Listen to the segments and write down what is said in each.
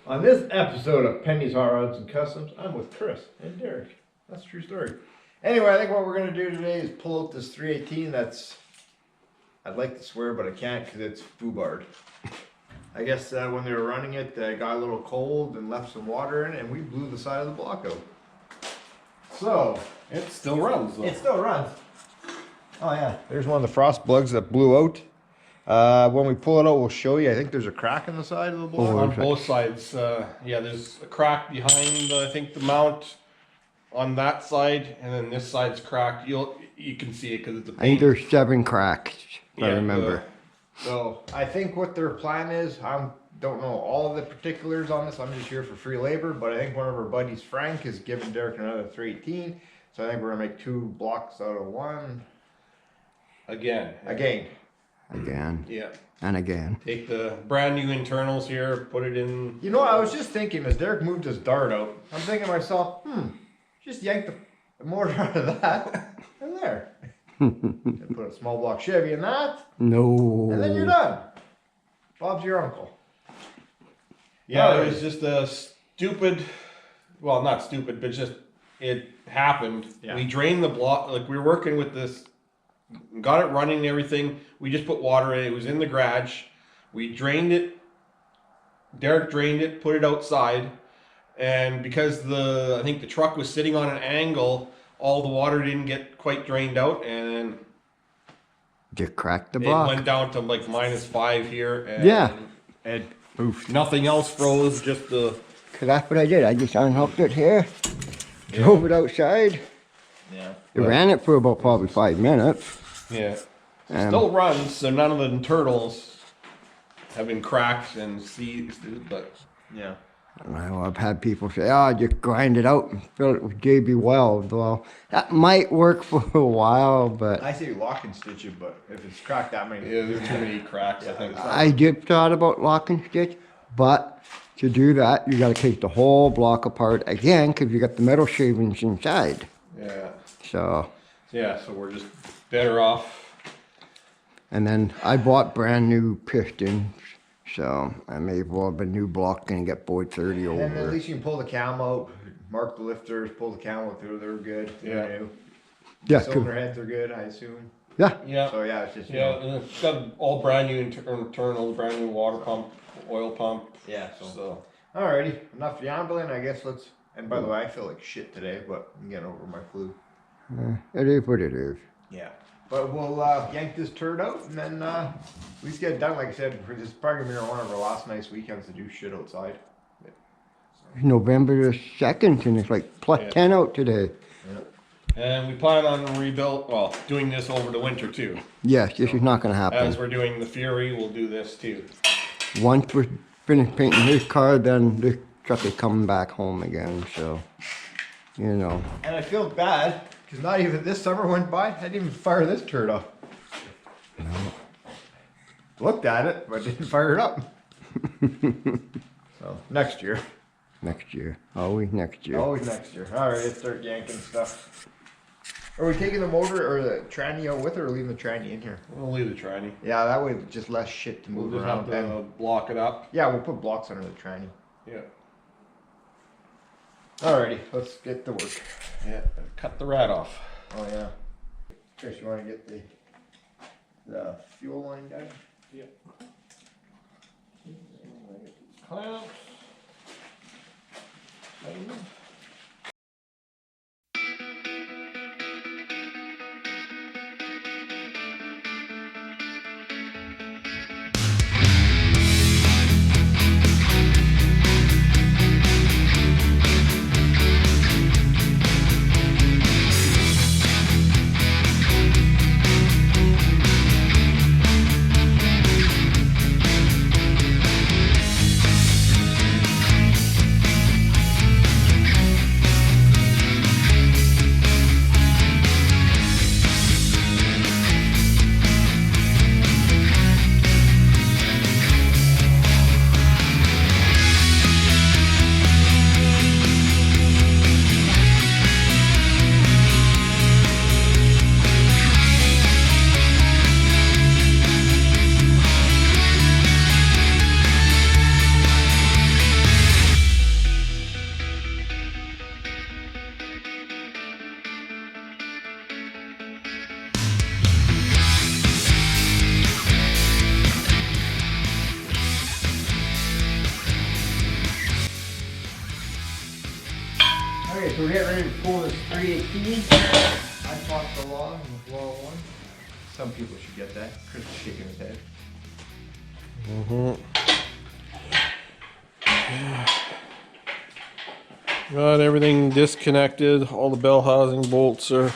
On this episode of Penny's Hot Rods and Customs, I'm with Chris and Derek. That's a true story. Anyway, I think what we're going to do today is pull out this 318 that's, I'd like to swear, but I can't because it's foobarred. I guess when they were running it, it got a little cold and left some water in it, and we blew the side of the block out. So, it still runs though. It still runs. Oh yeah, there's one of the frost plugs that blew out. When we pull it out, we'll show you. I think there's a crack in the side of the block. On both sides. Yeah, there's a crack behind, I think, the mount on that side, and then this side's cracked. You can see it because it's a paint. I think there's 7 cracks, if I remember. So I think what their plan is, I don't know all of the particulars on this. I'm just here for free labor, but I think one of our buddies, Frank, is giving Derek another 318. So I think we're gonna make 2 blocks out of one. Again. Yeah. And again. Take the brand new internals here, put it in. You know, I was just thinking as Derek moved his dart out, I'm thinking to myself, just yank the motor out of that and there. And put a small block Chevy in that. No. And then you're done. Bob's your uncle. Yeah, it was just a stupid, well, not stupid, but just it happened. Yeah. We drained the block, like we were working with this, got it running and everything. We just put water in it. It was in the garage. We drained it. Derek drained it, put it outside. And because I think the truck was sitting on an angle, all the water didn't get quite drained out, and just cracked the block. It went down to like -5 here. And yeah. And nothing else froze, just the... Cause that's what I did. I just unhooked it here, drove it outside. Yeah. It ran it for about probably 5 minutes. Yeah. Still runs, so none of the internals have been cracked and seized, but yeah. Well, I've had people say, "Oh, just grind it out and fill it with JB Weld." Well, that might work for a while, but I say lock and stitch it, but if it's cracked that many, yeah, there's too many cracks. I think. I did thought about lock and stitch, but to do that, you got to take the whole block apart again because you got the metal shavings inside. Yeah. So. Yeah, so we're just better off. And then I bought brand new pistons. So I may as well have a new block and get 430 over. And at least you can pull the cam out, mark the lifters, pull the cam out through. They're good. Yeah. New. Yeah. Cylinder heads are good, I assume. Yeah. Yeah. So yeah, it's just and it's got all brand new internal, brand new water pump, oil pump. Yeah. So. Alrighty, enough yambling. I guess let's. And by the way, I feel like shit today, but I'm getting over my flu. It is what it is. Yeah. But we'll yank this turd out and then at least get it done. Like I said, this is probably going to be one of our last nice weekends to do shit outside. Yeah. It's November the 2nd and it's like +10 out today. Yeah. And we plan on doing this over the winter too. Yes, this is not going to happen. As we're doing the Fury, we'll do this too. Once we're finished painting his car, then this truck is coming back home again, so, you know. And I feel bad. Because not even this summer went by, I didn't even fire this turd up. No. Looked at it, but didn't fire it up. So, next year. Next year. Always next year. Always next year. Alright, let's start yanking stuff. Are we taking the motor or the tranny out with it or leaving the tranny in here? We'll leave the tranny. Yeah, that way just less shit to move around. We'll just have to block it up. Yeah, we'll put blocks under the tranny. Yeah. Alrighty, let's get to work. Yeah, cut the rat off. Oh yeah. Chris, you want to get the fuel line down? Yeah. Clamps. Okay, so we're getting ready to pull this 318. I talked along with law 1. Some people should get that. Chris is shaking his head. Got everything disconnected. All the bell housing bolts are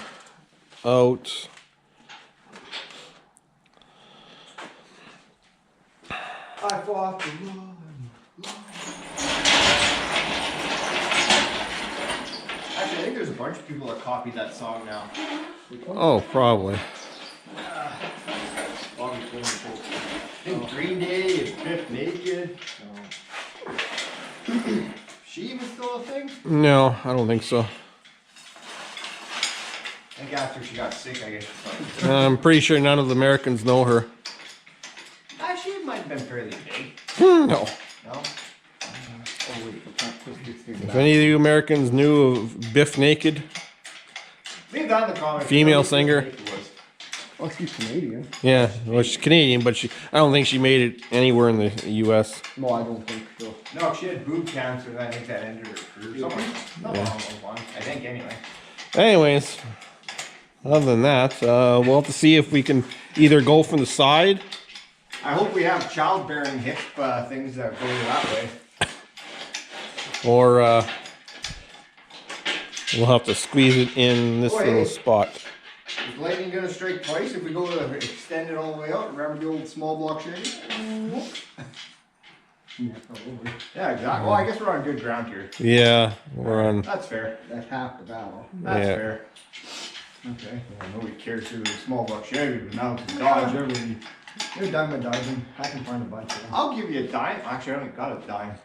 out. I fought the law. Actually, I think there's a bunch of people that copied that song now. Oh, probably. I think Green Day and Biff Naked. She even still a thing? No, I don't think so. I think after she got sick, I guess she started. I'm pretty sure none of the Americans know her. She might have been fairly big. No. No? If any of you Americans knew of Biff Naked, Leave that in the comments. Female singer. Oh, she's Canadian. yeah, well, she's Canadian, but I don't think she made it anywhere in the U.S. No, I don't think so. No, she had boob cancer, and I think that ended her career. Something. Not along those lines, I think, anyway. Anyways, other than that, we'll have to see if we can either go from the side. I hope we have childbearing hip things that go that way. Or we'll have to squeeze it in this little spot. Is lightning gonna strike twice if we go to extend it all the way out? Remember the old small block Chevy? Yeah, exactly. Well, I guess we're on good ground here. Yeah, we're on. That's fair. That's half the battle. That's Yeah. fair. Okay. Well, nobody cares who the small block Chevy, but now it's a Dodge. Everybody. You're dime a dozen. I can find a bunch of them. I'll give you a dime. Actually, I only got a dime.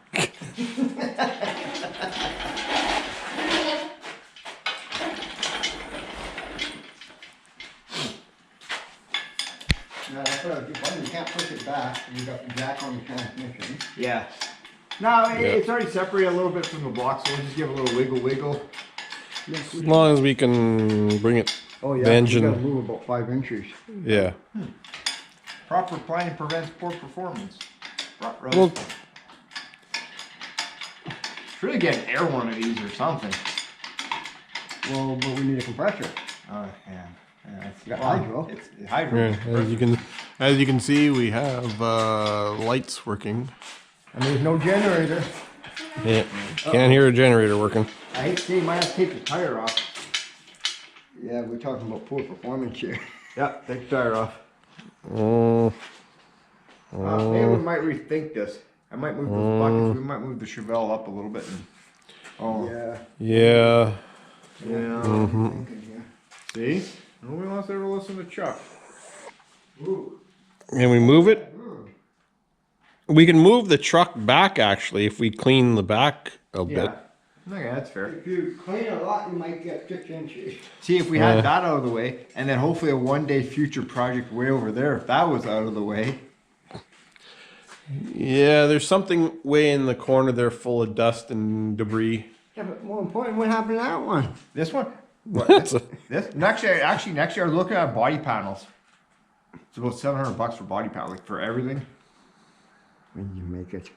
Yeah, that's what I was wondering. You can't push it back. You got the jack on the transmission. Yeah. No, it's already separated a little bit from the block, so we'll just give it a little wiggle. As long as we can bring it. Oh yeah, The engine. you gotta move about 5 inches. Yeah. Proper planning prevents poor performance. Well, Should really get an air one of these or something. Well, but we need a compressor. Oh, yeah. It's You got hydro. It's hydro. yeah, as you can see, we have lights working. And there's no generator. Yeah. Can't hear a generator working. I hate to say, might have to take the tire off. Yeah, we're talking about poor performance here. Yeah, take the tire off. Oh. Maybe we might rethink this. I might move those buckets. We might move the Chevelle up a little bit. And, Yeah. Yeah. Yeah. Thinking here. See? Nobody wants to ever listen to Chuck. Ooh. Can we move it? We can move the truck back actually if we clean the back a bit. Yeah. Okay, that's fair. If you clean a lot, you might get 6 inches. See, if we had that out of the way, and then hopefully a one-day future project way over there, if that was out of the way. Yeah, there's something way in the corner there full of dust and debris. Yeah, but more important, what happened to that one? This one? What? This? Next year, I was looking at body panels. It's about $700 for body panel, like for everything. When you make it.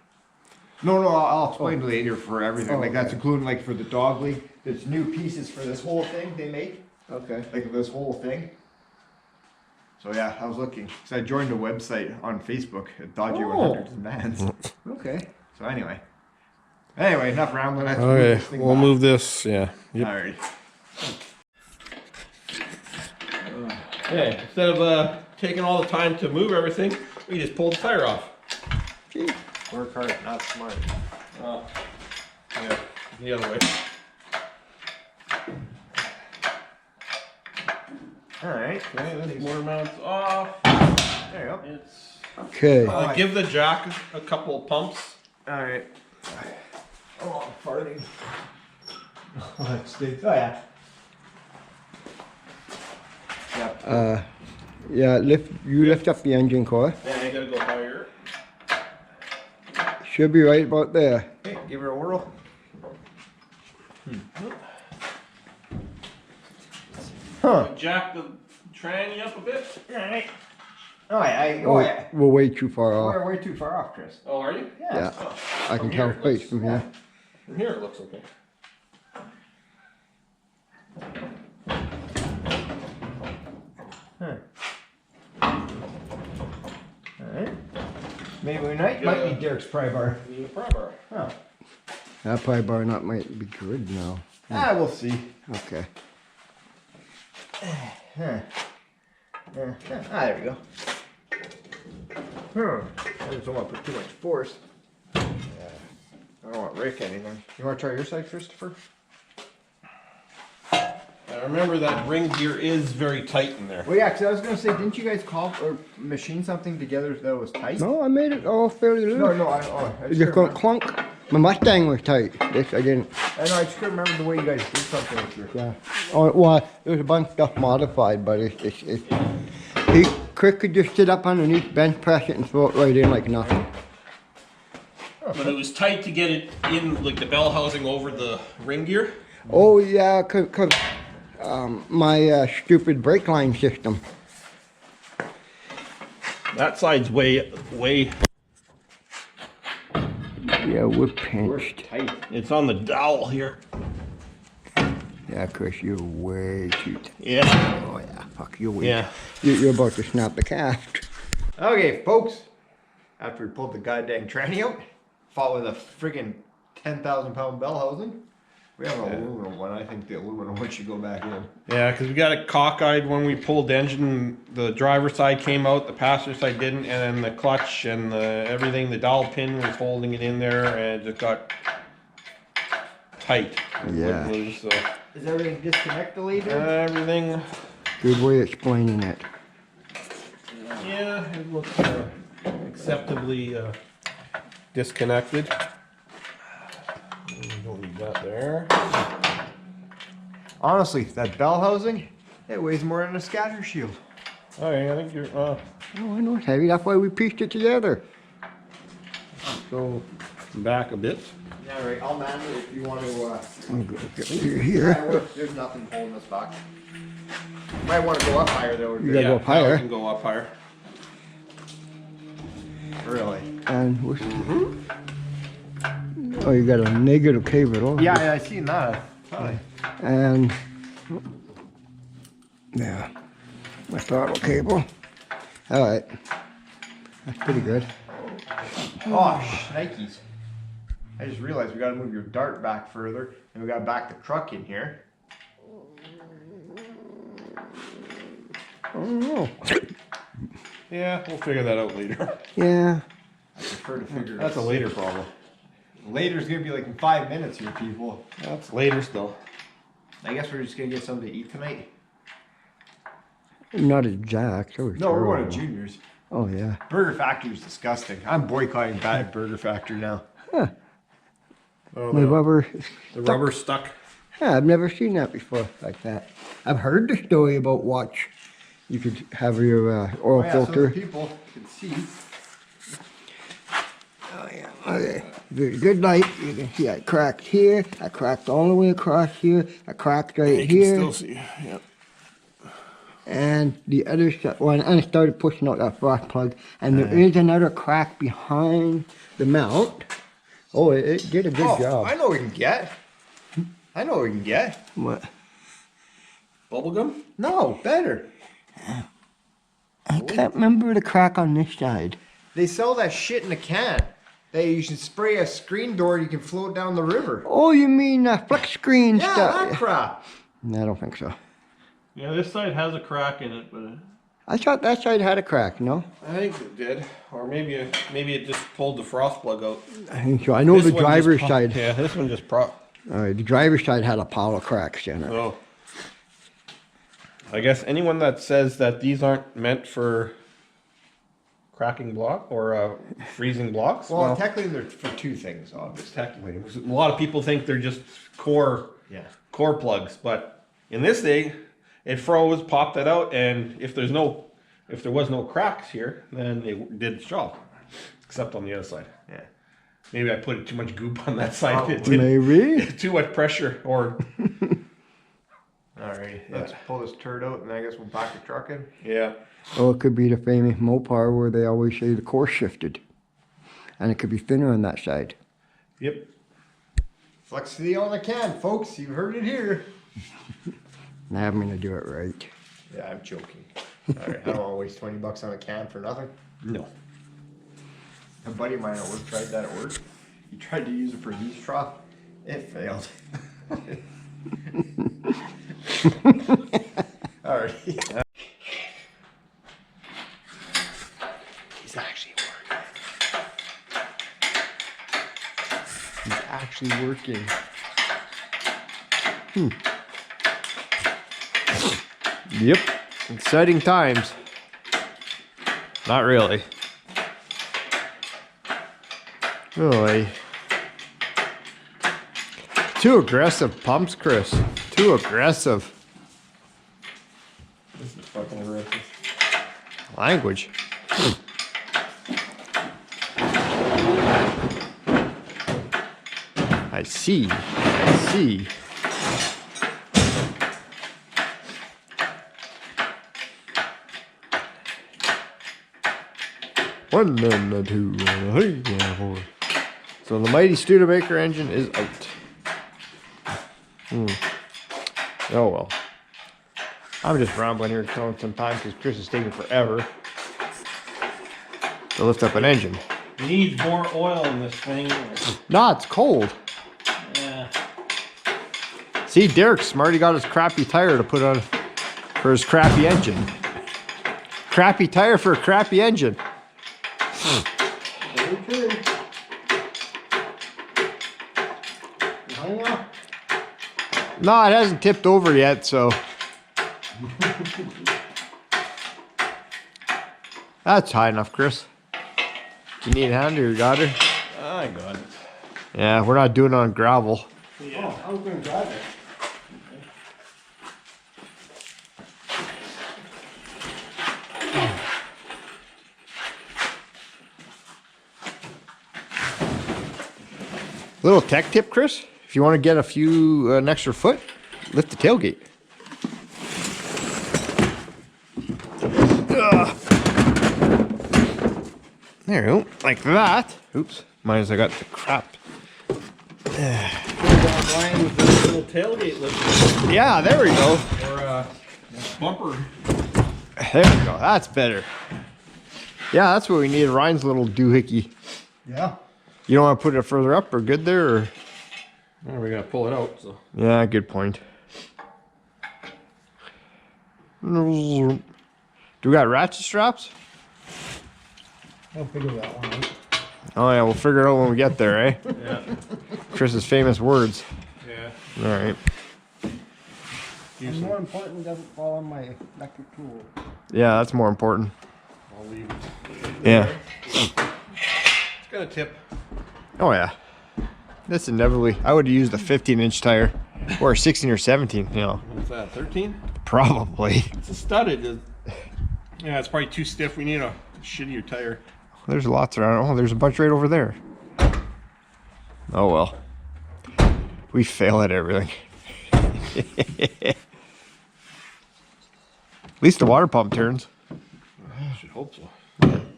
No, I'll explain later for everything. Oh, like that's okay. including like for the dog league. There's new pieces for this whole thing they make. Okay. Like this whole thing. So yeah, I was looking. So I joined a website on Facebook at Dodgy 100 Demands. Okay. So anyway, enough rambling. Let's move Okay, this thing we'll back. move this. Yeah. Yep. Alright. Okay, instead of taking all the time to move everything, we just pull the tire off. Gee. Work hard, not smart. Yeah, the other way. Alright. Okay, this motor mount's off. There you go. It's Okay. give the jack a couple of pumps. Alright. Oh, I'm farting. Oh, that stinks. Oh yeah. Yep. Yeah, lift up the engine core. Yeah, you gotta go higher. Should be right about there. Hey, give her a whirl. Huh. Jack the tranny up a bit. Alright. Oh yeah. We're way too far off. We're way too far off, Chris. Oh, are you? Yeah. Oh, I can from tell here it right looks- from here. From here it looks okay. Maybe we might be Derek's pry bar. Need a pry bar. Huh. That pry bar not might be good now. We'll see. Okay. There we go. I just don't want to put too much force. I don't want to break anything. You want to try your side, Christopher? I remember that ring gear is very tight in there. Well, yeah, because I was going to say, didn't you guys call or machine something together that was tight? No, I made it all fairly loose. No, I It just just couldn't got clunk. My Mustang was tight. This I didn't. I know, I just couldn't remember the way you guys did something with your... Yeah. Oh, well, there was a bunch of stuff modified, but Chris could just sit up underneath, bench press it, and throw it right in like nothing. But it was tight to get it in, like the bell housing over the ring gear. Oh yeah, cause my stupid brake line system. That side's way. Yeah, we're pinched. Tight. It's on the dowel here. Yeah, Chris, you're way too tight. Yeah. Oh yeah, fuck, you're way. Yeah. You're about to snap the shaft. Okay, folks. After we pulled the goddamn tranny out, fought with a friggin' 10,000-pound bell housing. We have an aluminum one. I think the aluminum one should go back in. Yeah, because we got it cockeyed when we pulled the engine. The driver's side came out, the passenger side didn't, and then the clutch and everything, the dowel pin was holding it in there, and it just got tight. Yeah. Loose, so. Is everything disconnected later? Everything. Good way of explaining it. Yeah, it looks acceptably disconnected. We don't need that there. Honestly, that bell housing, it weighs more than a scatter shield. Okay, I think you're. Oh, I know it's heavy. That's why we pieced it together. Go back a bit. Yeah, right. I'll man it if you want to. I'll go get here. There's nothing holding us back. Might want to go up higher though. You gotta go up higher. We can go up higher. Really? And what's oh, you got a negative cable. Yeah, I seen that. Hi. And yeah, my throttle cable. All right, that's pretty good. Oh, shnikes. I just realized we gotta move your dart back further, and we gotta back the truck in here. Oh, Yeah, we'll figure that out later. yeah. I prefer to figure That's a later problem. Later's gonna be like in 5 minutes here, people. That's later still. I guess we're just gonna get something to eat tonight. Not as Jack. That was No, we're going terrible. to Junior's. Oh yeah. Burger Factory's disgusting. I'm boycotting that Burger Factory now. Oh, My rubber. the rubber stuck. Yeah, I've never seen that before like that. I've heard the story about watch. You could have your oil Oh, yeah, so filter. the people can see. Oh yeah. Okay. Good light. You can see I cracked here. I cracked all the way across here. I cracked right here. Still see. Yeah. And the other side, when I started pushing out that frost plug, and there is another crack behind the mount. Oh, it did a good job. I know what we can get. I know what we can get. What? Bubblegum? No, better. I can't remember the crack on this side. They sell that shit in a can. You should spray a screen door and you can float down the river. Oh, you mean flex screen Yeah, stuff? that crap. No, I don't think so. Yeah, this side has a crack in it, but I thought that side had a crack, no? I think it did. Or maybe it just pulled the frost plug out. I think so. I know This the one just driver's pro- side. Yeah, this one just All right, the driver's side had a pile of cracks in it. Oh. I guess anyone that says that these aren't meant for cracking block or freezing blocks. Well, technically they're for two things, obviously. technically, a lot of people think they're just core plugs, but in this day, it froze, popped it out, and if there was no cracks here, then it did the job, except on the other side. Yeah. Maybe I put too much goop on that side. Probably. It did Maybe. too much pressure, or Alright, let's pull this turd out and I guess we'll back the truck in. yeah. Oh, it could be the famous Mopar where they always say the core shifted. And it could be thinner on that side. Yep. Flex the on the can, folks. You heard it here. Now I'm gonna do it right. Yeah, I'm joking. Alright, I don't want to waste $20 on a can for nothing. No. A buddy of mine at work tried that at work. He tried to use it for heat trough. It failed. Alright. He's actually working. He's actually working. Yep. Exciting times. Not really. Really. Too aggressive pumps, Chris. Too aggressive. This is fucking aggressive. Language. I see. I see. One and a two and a three and a four. So the mighty Studebaker engine is out. Oh well. I'm just rambling here killing some time because Chris is taking forever to lift up an engine. Needs more oil in this thing. Nah, it's cold. Yeah. See, Derek's smart. He got his crappy tire to put on for his crappy engine. Crappy tire for a crappy engine. No, it hasn't tipped over yet, so. That's high enough, Chris. You need a hand or you got her? I got it. Yeah, we're not doing it on gravel. Yeah. Oh, I was going to drive it. Little tech tip, Chris. If you want to get a few an extra foot, lift the tailgate. There you go, like that. Oops, mine is I got the crap. Line with this little tailgate lift. Yeah, there we go. Or bumper. There we go. That's better. Yeah, that's what we need. Ryan's little doohickey. Yeah. You don't want to put it further up or good there? Or? Well, we're going to pull it out. So. Yeah, good point. Do we got ratchet straps? I'll figure that one out. Oh yeah, we'll figure it out when we get there, eh? Yeah. Chris's famous words. Yeah. All right. And more important, it doesn't fall on my electric tool. Yeah, that's more important. I'll leave it. Yeah. It's got a tip. Oh yeah. That's inevitably. I would have used a 15-inch tire, or a 16 or 17. You know. What's that? 13? Probably. It's a studded. Yeah, it's probably too stiff. We need a shittier tire. There's lots around. Oh, there's a bunch right over there. Oh well. We fail at everything. At least the water pump turns. I should hope so.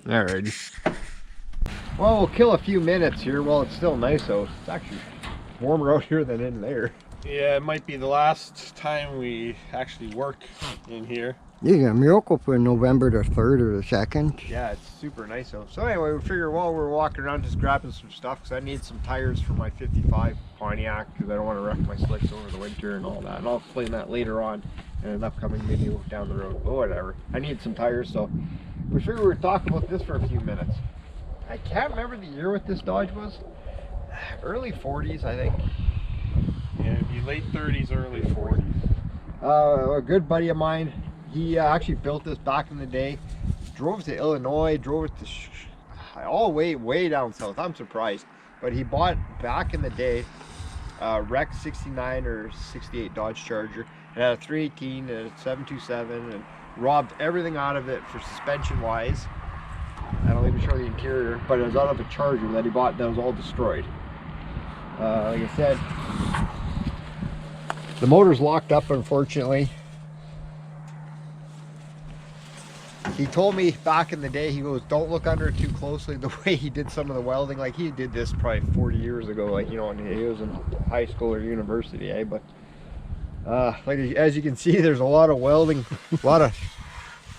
Alrighty. Well, we'll kill a few minutes here while it's still nice out. It's actually warmer out here than in there. Yeah, it might be the last time we actually work in here. You got a miracle for November the 3rd or the 2nd. Yeah, it's super nice out. So anyway, we figured while we're walking around just grabbing some stuff because I need some tires for my 55 Pontiac because I don't want to wreck my slicks over the winter and all that. And I'll explain that later on in an upcoming video down the road. But whatever. I need some tires, so we figured we would talk about this for a few minutes. I can't remember the year what this Dodge was. Early 40s, I think. Yeah, it'd be late 30s, early 40s. A good buddy of mine, he actually built this back in the day. Drove to Illinois, drove it to all the way down south. I'm surprised. But he bought back in the day wrecked 69 or 68 Dodge Charger. It had a 318 and a 727 and robbed everything out of it for suspension wise. I don't even show the interior, but it was out of a Charger that he bought that was all destroyed. Like I said, the motor's locked up, unfortunately. He told me back in the day, he goes, don't look under it too closely. The way he did some of the welding, like he did this probably 40 years ago, like, you know, when he was in high school or university, eh? But like as you can see, there's a lot of welding, a lot of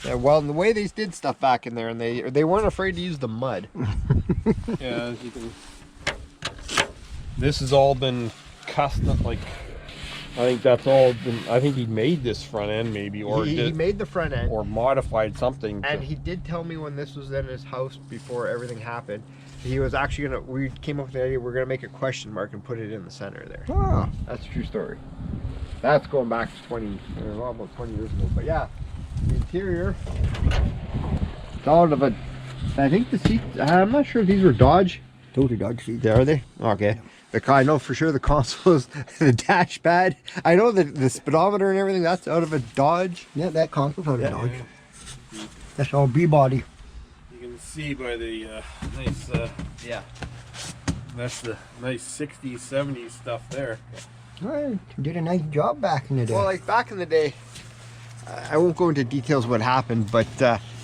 Yeah, well, the way they did stuff back in there, and they weren't afraid to use the mud. Yeah, as you can. This has all been custom. Like, I think that's all been. I think he made this front end maybe, or He made the front end, or modified something. and he did tell me when this was in his house before everything happened, he was actually gonna. We came up with the idea we're gonna make a question mark and put it in the center there. Oh, That's a true story. That's going back to about 20 years ago. But yeah, the interior. It's all of a. I think the seats. I'm not sure if these were Dodge. those are Dodge seats. Are they? Okay. I know for sure the consoles, the dash pad. I know the speedometer and everything. That's out of a Dodge. Yeah, that console's out of Yeah. Dodge. That's all B-body. You can see by the nice. Yeah. That's the nice 60s, 70s stuff there. Well, did a nice job back in the day. Well, like back in the day, I won't go into details what happened, but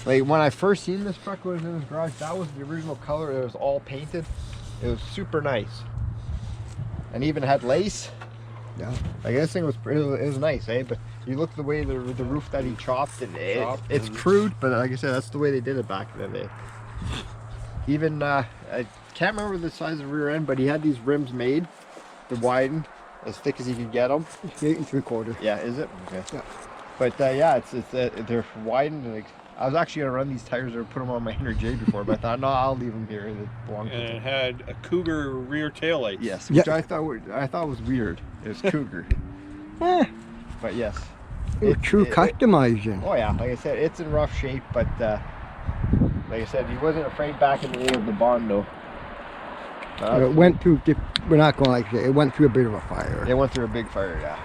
like when I first seen this truck was in his garage, that was the original color. It was all painted. It was super nice, and even had lace. yeah. Like this thing was it was nice, eh? But you look the way the roof that he chopped, and it's crude, but like I said, that's the way they did it back in the day. Even I can't remember the size of the rear end, but he had these rims made, to widen, as thick as he could get them. 8 3/4. Yeah, is it? Okay. Yeah. But yeah, it's they're widened. And, like, I was actually gonna run these tires or put them on my Inter J before, but I thought no, I'll leave them here. They belong to And them. it had a Cougar rear taillight. Yes, Yeah. which I thought was weird. It was Cougar, Eh, but yes. true customizing. Oh yeah, like I said, it's in rough shape, but like I said, he wasn't afraid back in the day of the Bond though. It went through, we're not going like that, it went through a bit of a fire. It went through a big fire, yeah.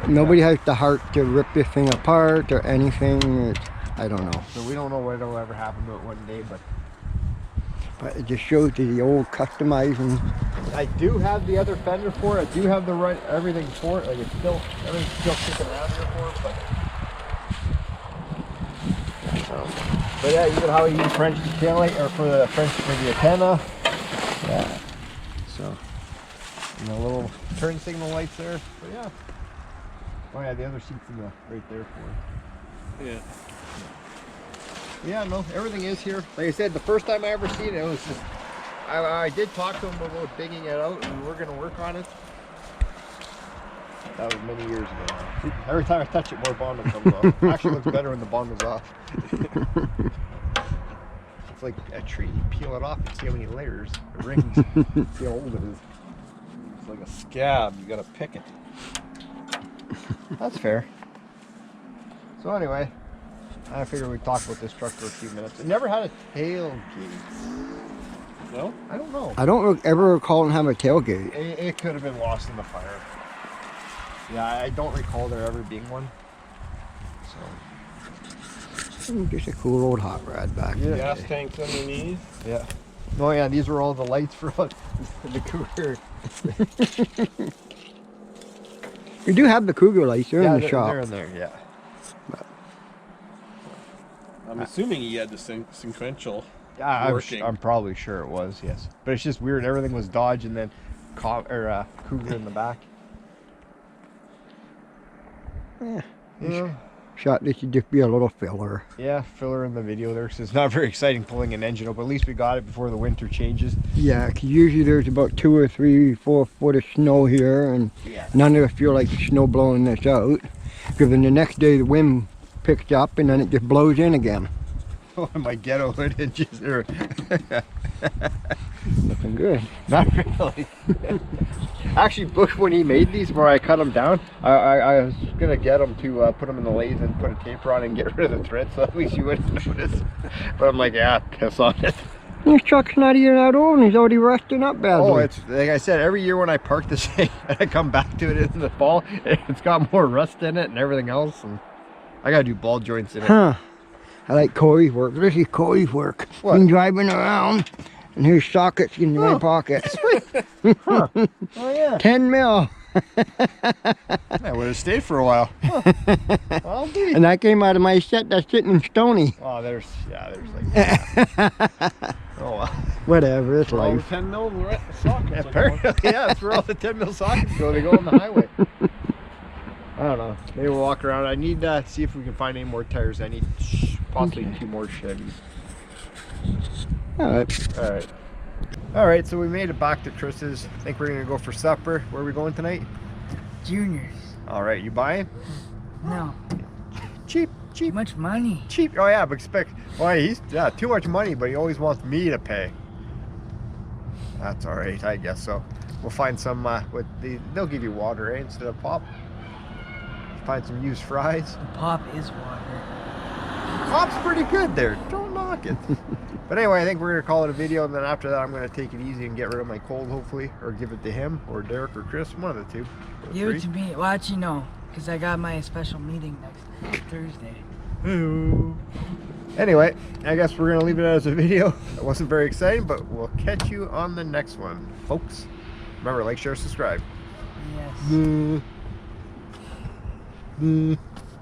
And nobody has the heart to rip this thing apart or anything. I don't know. So we don't know what'll ever happen to it one day, But it just shows you the old customizing. I do have the other fender for it. I do have the right everything for it. Like it's still everything's still kicking around here for it, but yeah, even how you use French taillight or for the French for the antenna. Yeah. So and the little turn signal lights there. But yeah. Oh yeah, the other seat's in the right there for it. Yeah. Yeah, no, everything is here. Like I said, the first time I ever seen it, it was just, I did talk to him about digging it out and we were going to work on it. That was many years ago. See, every time I touch it, more bond comes off. Actually looks better when the bond is off. It's like a tree. You peel it off and see how many layers, rings, see how old it is. It's like a scab. You gotta pick it. That's fair. So anyway, I figured we'd talk about this truck for a few minutes. It never had a tailgate. No? I don't know. I don't ever recall them having a tailgate. It could have been lost in the fire. Yeah, I don't recall there ever being one. So Just a cool old hot rod back in the Gas day. tanks underneath. yeah. Oh yeah, these were all the lights for the Cougar. We do have the Cougar lights, they're Yeah, in the shop. they're in there. Yeah. I'm assuming he had the sequential Yeah, working. I'm probably sure it was. Yes, but it's just weird. Everything was Dodge and then Cougar in the back. Yeah. Yeah. Shot this should just be a little filler. Yeah, filler in the video there. So it's not very exciting pulling an engine up, but at least we got it before the winter changes. Yeah, 'cause usually there's about 2 or 3, 4 foot of snow here, and Yeah. none of us feel like snow blowing this out. Because then the next day the wind picks up and then it just blows in again. My ghetto hood hinges are Looking good. not really. Actually, Bush, when he made these, where I cut them down, I was gonna get him to put them in the lathe and put a taper on and get rid of the thread, so at least you wouldn't notice. But I'm like, yeah, piss on it. This truck's not even that old and he's already rusting up badly. Oh, it's like I said, every year when I park this thing and I come back to it in the fall, it's got more rust in it and everything else, and I gotta do ball joints in it. Huh. I like Corey's work. This is Corey's work. What? He's driving around and here's sockets in my pocket. Huh. Oh yeah. 10 mil. I would have stayed for a while. Huh. I'll do. And that came out of my set that's sitting in Stony. Oh, there's like. Oh well. Whatever, it's All the life. 10 mil sockets. Apparently, yeah, that's where all the 10 mil sockets go. They go on the highway. I don't know. Maybe we'll walk around. I need to see if we can find any more tires. I need possibly 2 more Chevys. Alright. Alright. Alright, so we made it back to Chris's. I think we're going to go for supper. Where are we going tonight? Juniors. Alright, you buying? No. Cheap. Too much money. Cheap. Oh yeah, but expect. Well, he's too much money, but he always wants me to pay. That's all right, I guess so. We'll find some. They'll give you water, eh, instead of pop. Find some used fries. The pop is water. Pop's pretty good there. Don't knock it. But anyway, I think we're gonna call it a video, and then after that, I'm gonna take it easy and get rid of my cold, hopefully, or give it to him, or Derek, or Chris, one of the two. Or Give three. it to me. Well, actually, no, because I got my special meeting next Thursday. Anyway, I guess we're gonna leave it as a video. It wasn't very exciting, but we'll catch you on the next one, folks. Remember, like, share, subscribe. Yes.